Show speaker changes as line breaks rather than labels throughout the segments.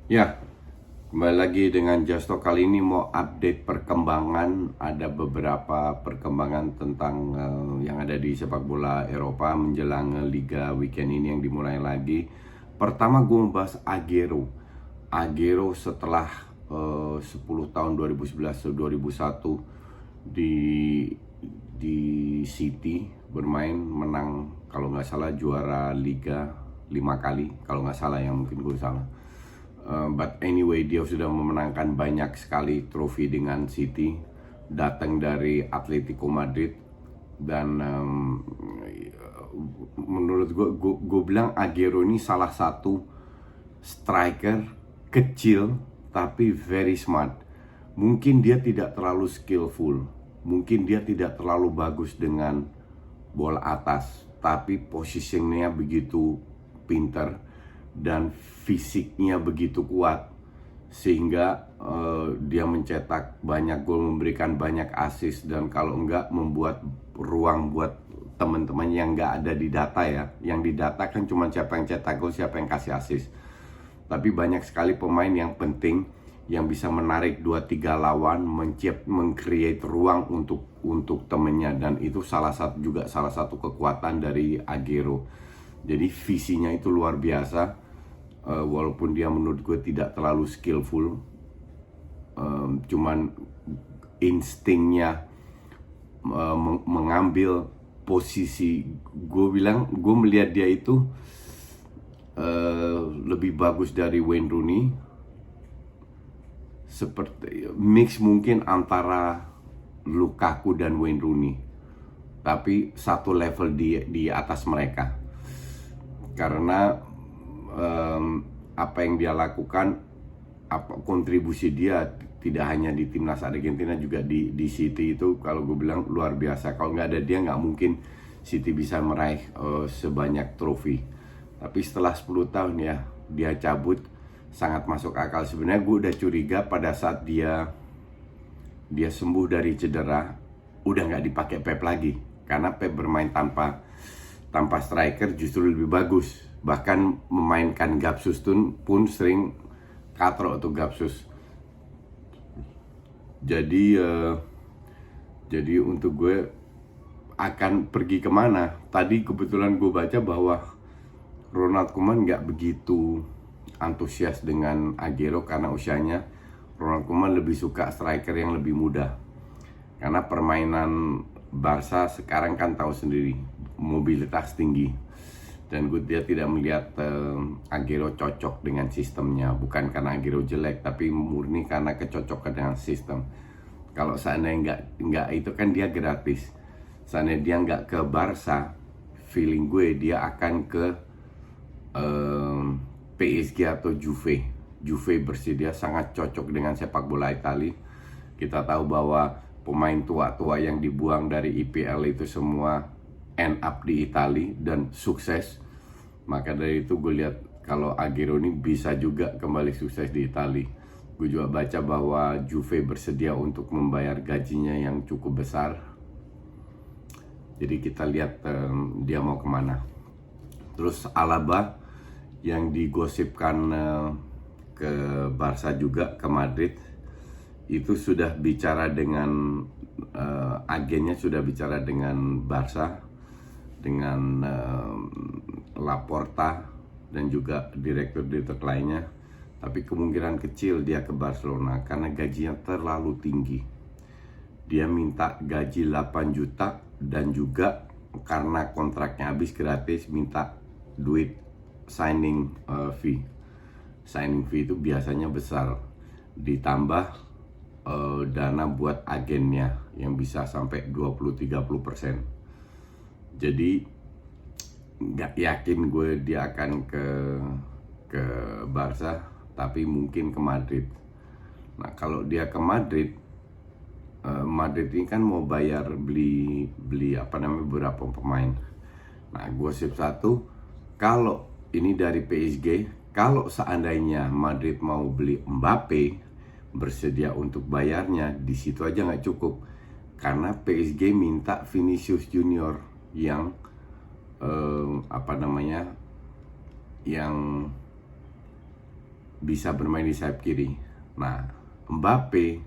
Ya, kembali lagi dengan Justo. Kali ini mau update perkembangan. Ada beberapa perkembangan tentang yang ada di sepak bola Eropa menjelang Liga weekend ini yang dimulai lagi. Pertama gue membahas Agüero. Agüero setelah 10 tahun 2011-2001 di City bermain, menang kalau nggak salah juara Liga 5 kali, kalau nggak salah, yang mungkin gue salah. But anyway, dia sudah memenangkan banyak sekali trofi dengan City, datang dari Atletico Madrid. Dan menurut gue bilang Agüero ini salah satu striker kecil tapi very smart. Mungkin dia tidak terlalu skillful, mungkin dia tidak terlalu bagus dengan bola atas, tapi posisinya begitu pinter dan fisiknya begitu kuat sehingga dia mencetak banyak gol, memberikan banyak assist, dan kalau enggak membuat ruang buat teman-teman yang enggak ada di data ya. Yang di data kan cuma siapa yang cetak gol, siapa yang kasih assist. Tapi banyak sekali pemain yang penting yang bisa menarik 2-3 lawan, meng-create ruang untuk temennya, dan itu salah satu kekuatan dari Agüero. Jadi visinya itu luar biasa. Walaupun dia menurut gue tidak terlalu skillful, cuman instingnya mengambil posisi, gue melihat dia itu lebih bagus dari Wayne Rooney, seperti mix mungkin antara Lukaku dan Wayne Rooney, tapi satu level di atas mereka. Karena apa yang dia lakukan, kontribusi dia tidak hanya di timnas Argentina, juga di City itu kalau gue bilang luar biasa. Kalau nggak ada dia nggak mungkin City bisa meraih sebanyak trofi. Tapi setelah 10 tahun ya dia cabut, sangat masuk akal. Sebenarnya gue udah curiga pada saat dia sembuh dari cedera, udah nggak dipakai Pep lagi, karena Pep bermain tanpa striker justru lebih bagus. Bahkan memainkan Gapsus pun sering katrok tuh Gapsus. Jadi untuk gue akan pergi kemana? Tadi kebetulan gue baca bahwa Ronald Koeman nggak begitu antusias dengan Agüero karena usianya. Ronald Koeman lebih suka striker yang lebih muda, karena permainan Barca sekarang kan tahu sendiri, mobilitas tinggi. Dan dia tidak melihat Agüero cocok dengan sistemnya. Bukan karena Agüero jelek, tapi murni karena kecocokan dengan sistem. Kalau seandainya nggak itu kan dia gratis. Seandainya dia nggak ke Barca, feeling gue dia akan ke PSG atau Juve. Juve bersedia, sangat cocok dengan sepak bola Italia. Kita tahu bahwa pemain tua-tua yang dibuang dari IPL itu semua end up di Italia dan sukses. Maka dari itu gue lihat kalau Agüero ini bisa juga kembali sukses di Italia. Gue juga baca bahwa Juve bersedia untuk membayar gajinya yang cukup besar. Jadi kita lihat dia mau kemana. Terus Alaba yang digosipkan ke Barca juga, ke Madrid, itu sudah bicara dengan agennya, sudah bicara dengan Barca, dengan Laporta dan juga direktur-direktur lainnya. Tapi kemungkinan kecil dia ke Barcelona karena gajinya terlalu tinggi. Dia minta gaji 8 juta dan juga karena kontraknya habis gratis, minta duit signing fee. Signing fee itu biasanya besar, ditambah dana buat agennya yang bisa sampai 20-30%. Jadi nggak yakin gue dia akan ke Barca, tapi mungkin ke Madrid. Nah kalau dia ke Madrid, Madrid ini kan mau bayar beli beberapa pemain. Nah gosip satu, kalau ini dari PSG, kalau seandainya Madrid mau beli Mbappe, bersedia untuk bayarnya, di situ aja nggak cukup, karena PSG minta Vinicius Junior yang yang bisa bermain di sayap kiri. Nah, Mbappe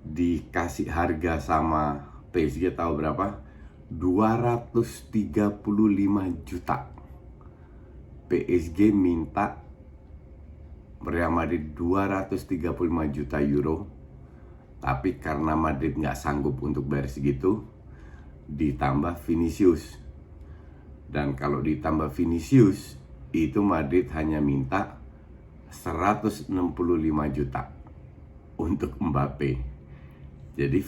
dikasih harga sama PSG tahu berapa? 235 juta. PSG minta Real Madrid 235 juta euro. Tapi karena Madrid nggak sanggup untuk bayar segitu, ditambah Vinicius. Dan kalau ditambah Vinicius, itu Madrid hanya minta 165 juta untuk Mbappe. Jadi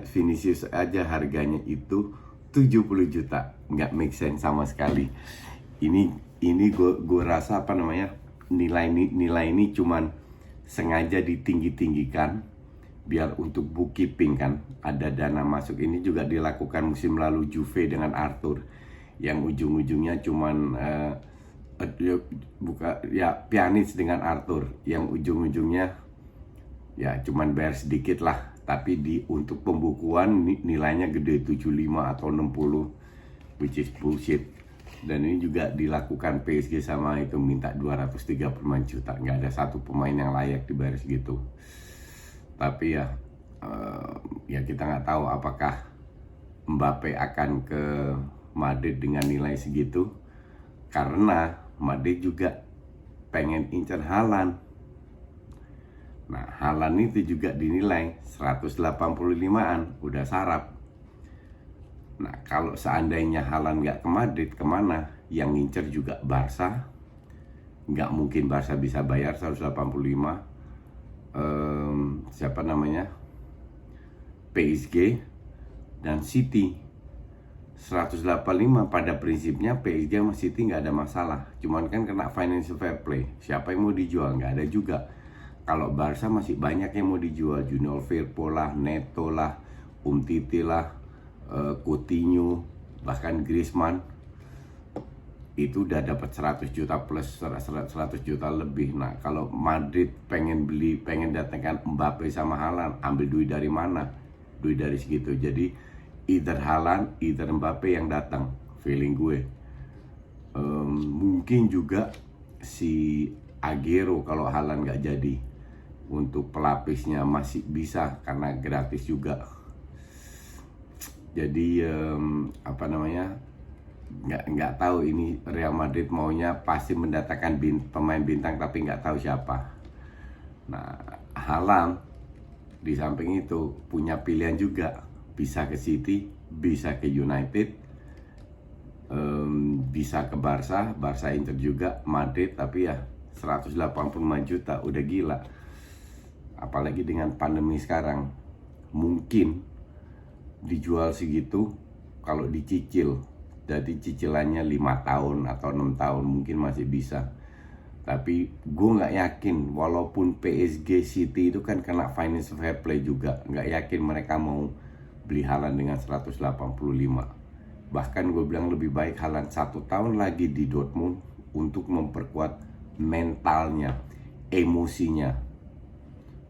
Vinicius aja harganya itu 70 juta. Nggak make sense sama sekali. Ini gue rasa nilai ini cuman sengaja ditinggi-tinggikan biar untuk bookkeeping kan, ada dana masuk. Ini juga dilakukan musim lalu Juve dengan Arthur, yang ujung-ujungnya cuman Pjanic dengan Arthur, yang ujung-ujungnya ya cuman bayar sedikit lah, tapi untuk pembukuan nilainya gede 75 atau 60, which is bullshit. Dan ini juga dilakukan PSG sama itu, minta 235 juta. Nggak ada satu pemain yang layak dibayar segitu. Tapi ya kita nggak tahu apakah Mbappe akan ke Madrid dengan nilai segitu, karena Madrid juga pengen incer Haaland. Nah, Haaland itu juga dinilai 185-an, udah sarap. Nah, kalau seandainya Haaland nggak ke Madrid, kemana? Yang ngincer juga Barca. Nggak mungkin Barca bisa bayar 185. Siapa namanya? PSG dan City. 185 pada prinsipnya PSG sama City nggak ada masalah. Cuman kan kena financial fair play. Siapa yang mau dijual? Nggak ada juga. Kalau Barca masih banyak yang mau dijual. Junior Firpo lah, Neto lah, Umtiti lah, Coutinho, bahkan Griezmann. Itu udah dapat 100 juta plus 100 juta lebih. Nah, kalau Madrid pengen datangkan Mbappe sama Haaland, ambil duit dari mana? Duit dari segitu. Jadi either Haaland, either Mbappe yang datang, feeling gue. Mungkin juga si Agüero kalau Haaland nggak jadi. Untuk pelapisnya masih bisa karena gratis juga. Jadi nggak tahu ini Real Madrid maunya pasti mendatangkan pemain bintang, tapi nggak tahu siapa. Nah, Haaland di samping itu punya pilihan juga, bisa ke City, bisa ke United, bisa ke Barca Inter juga, Madrid. Tapi ya 185 juta udah gila. Apalagi dengan pandemi sekarang, mungkin dijual segitu kalau dicicil. Jadi cicilannya 5 tahun atau 6 tahun mungkin masih bisa. Tapi gue nggak yakin, walaupun PSG City itu kan kena financial fair play juga, nggak yakin mereka mau beli Haaland dengan 185. Bahkan gue bilang lebih baik Haaland 1 tahun lagi di Dortmund untuk memperkuat mentalnya, emosinya,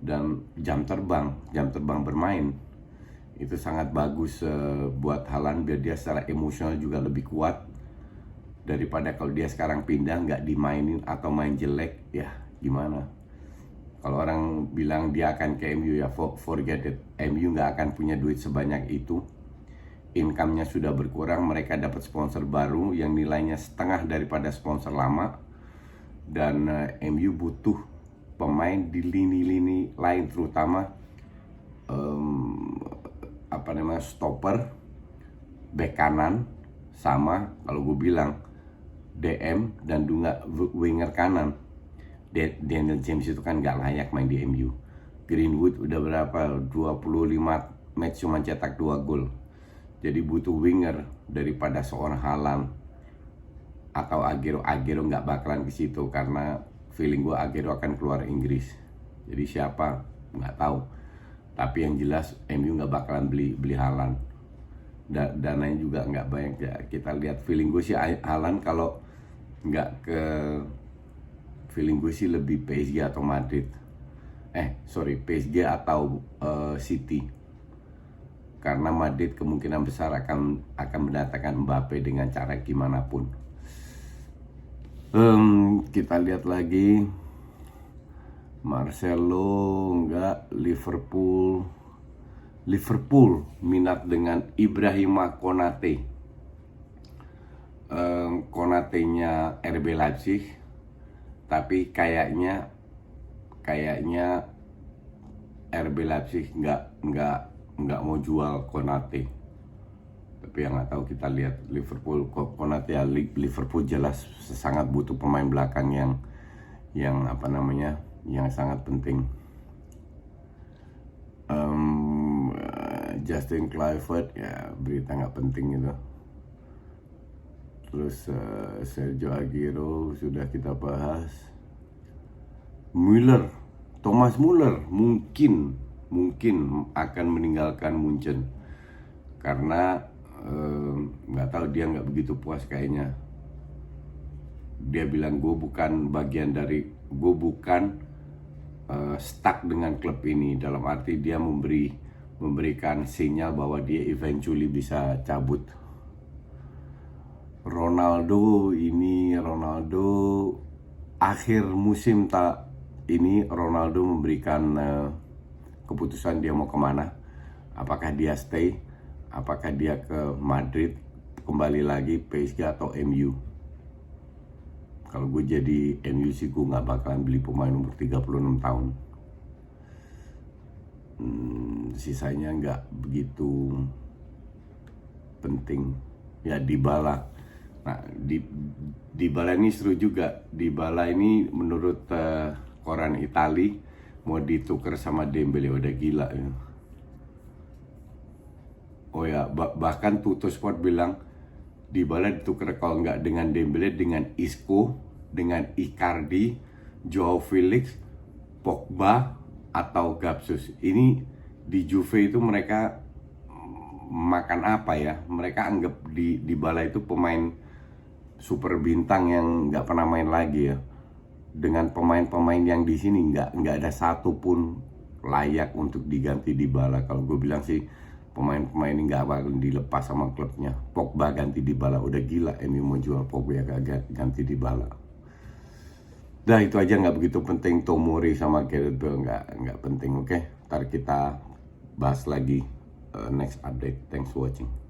dan jam terbang bermain. Itu sangat bagus buat Haaland, biar dia secara emosional juga lebih kuat. Daripada kalau dia sekarang pindah nggak dimainin atau main jelek, ya gimana? Kalau orang bilang dia akan ke MU, ya forget it. MU nggak akan punya duit sebanyak itu. Income-nya sudah berkurang, mereka dapat sponsor baru yang nilainya setengah daripada sponsor lama. Dan MU butuh pemain di lini-lini lain, terutama stopper, bek kanan, sama kalau gue bilang DM dan juga winger kanan. Daniel James itu kan gak layak main di MU. Greenwood udah berapa? 25 match cuma cetak 2 gol. Jadi butuh winger daripada seorang Haaland atau Agüero nggak bakalan ke situ, karena feeling gue Agüero akan keluar Inggris. Jadi siapa nggak tahu. Tapi yang jelas MU nggak bakalan beli Haaland. Dananya juga nggak banyak ya. Kita lihat, feeling gue sih Haaland kalau nggak ke, feeling gue sih lebih PSG atau Madrid. PSG atau City. Karena Madrid kemungkinan besar akan mendatangkan Mbappe dengan cara gimana pun. Kita lihat lagi. Marcelo enggak. Liverpool minat dengan Ibrahima Konate. Konate-nya RB Leipzig, tapi kayaknya RB Leipzig nggak mau jual Konate. Tapi yang nggak tahu, kita lihat Liverpool. Konate ya, Liverpool jelas sangat butuh pemain belakang yang sangat penting. Justin Kluivert ya berita nggak penting gitu. Terus Sergio Aguero sudah kita bahas. Thomas Müller mungkin akan meninggalkan Munchen karena nggak tahu, dia nggak begitu puas kayaknya. Dia bilang gue bukan stuck dengan klub ini, dalam arti dia memberikan sinyal bahwa dia eventually bisa cabut. Ronaldo akhir musim ini Ronaldo memberikan keputusan dia mau kemana. Apakah dia stay, apakah dia ke Madrid, kembali lagi PSG atau MU. Kalau gue jadi MU sih, gue nggak bakalan beli pemain umur 36 tahun. Sisanya nggak begitu penting. Ya, Dybala. Nah, Dybala ini seru juga. Dybala ini menurut koran Itali mau ditukar sama Dembele, udah gila ya. Oh ya, bahkan Tuttosport bilang Dybala ditukar kalau nggak dengan Dembele, dengan Isco, dengan Icardi, Joao Felix, Pogba, atau Gapsus. Ini di Juve itu mereka makan apa ya? Mereka anggap Dybala itu pemain super bintang yang nggak pernah main lagi ya. Dengan pemain-pemain yang di sini nggak ada satupun layak untuk diganti Dybala. Kalau gue bilang sih, pemain-pemain ini nggak bakal dilepas sama klubnya. Pogba ganti Dybala, udah gila MU mau jual Pogba ya ganti Dybala. Dah, itu aja, nggak begitu penting. Tomori sama Gareth Bale nggak penting. Oke, ntar kita bahas lagi next update. Thanks for watching.